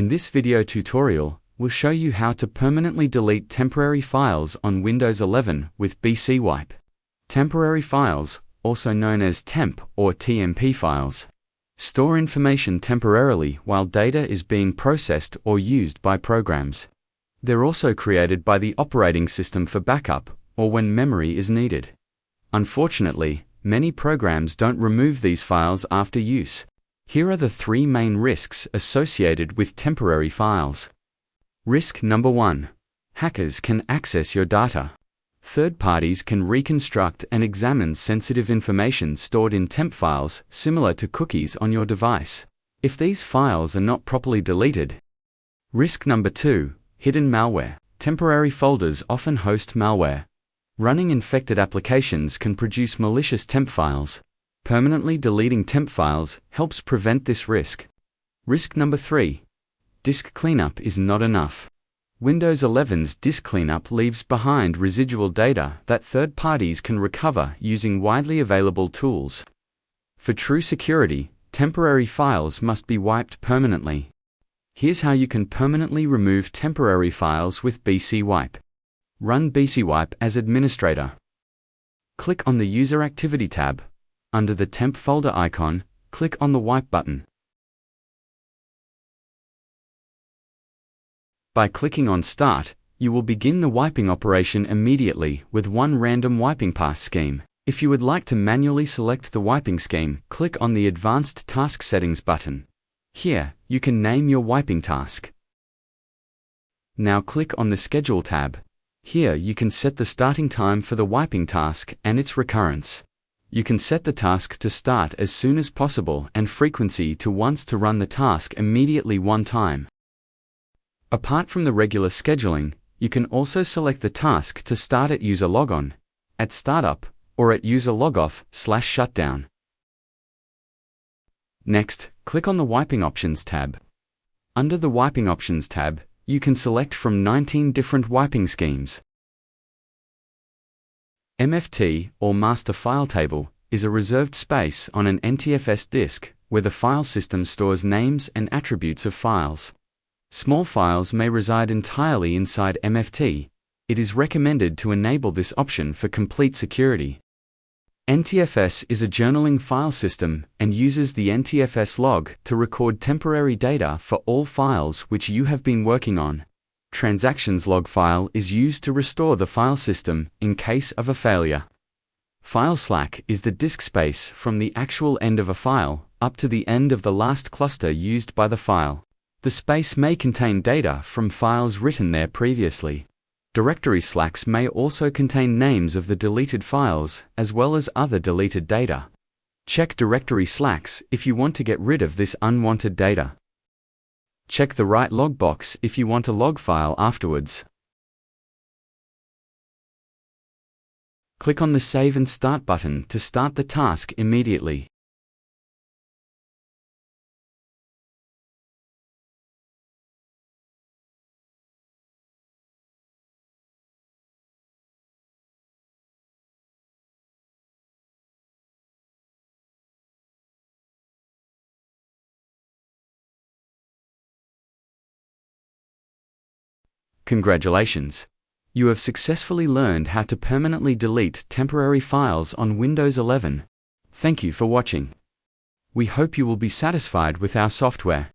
In this video tutorial, we'll show you how to permanently delete temporary files on Windows 11 with BCWipe. Temporary files, also known as Temp or TMP files, store information temporarily while data is being processed or used by programs. They're also created by the operating system for backup or when memory is needed. Unfortunately, many programs don't remove these files after use. Here are the three main risks associated with temporary files. Risk number 1. Hackers can access your data. Third parties can reconstruct and examine sensitive information stored in temp files similar to cookies on your device, if these files are not properly deleted. Risk number 2. Hidden malware. Temporary folders often host malware. Running infected applications can produce malicious temp files. Permanently deleting temp files helps prevent this risk. Risk number 3. Disk cleanup is not enough. Windows 11's disk cleanup leaves behind residual data that third parties can recover using widely available tools. For true security, temporary files must be wiped permanently. Here's how you can permanently remove temporary files with BCWipe. Run BCWipe as administrator. Click on the User Activity tab. Under the temp folder icon, click on the Wipe button. By clicking on Start, you will begin the wiping operation immediately with one random wiping pass scheme. If you would like to manually select the wiping scheme, click on the Advanced Task Settings button. Here, you can name your wiping task. Now click on the Schedule tab. Here you can set the starting time for the wiping task and its recurrence. You can set the task to start as soon as possible and frequency to once to run the task immediately one time. Apart from the regular scheduling, you can also select the task to start at user logon, at startup, or at user logoff/shutdown. Next, click on the Wiping Options tab. Under the Wiping Options tab, you can select from 19 different wiping schemes. MFT, or Master File Table, is a reserved space on an NTFS disk where the file system stores names and attributes of files. Small files may reside entirely inside MFT. It is recommended to enable this option for complete security. NTFS is a journaling file system and uses the NTFS log to record temporary data for all files which you have been working on. Transactions log file is used to restore the file system in case of a failure. File slack is the disk space from the actual end of a file up to the end of the last cluster used by the file. The space may contain data from files written there previously. Directory slacks may also contain names of the deleted files as well as other deleted data. Check directory slacks if you want to get rid of this unwanted data. Check the write log box if you want a log file afterwards. Click on the Save and Start button to start the task immediately. Congratulations! You have successfully learned how to permanently delete temporary files on Windows 11. Thank you for watching. We hope you will be satisfied with our software.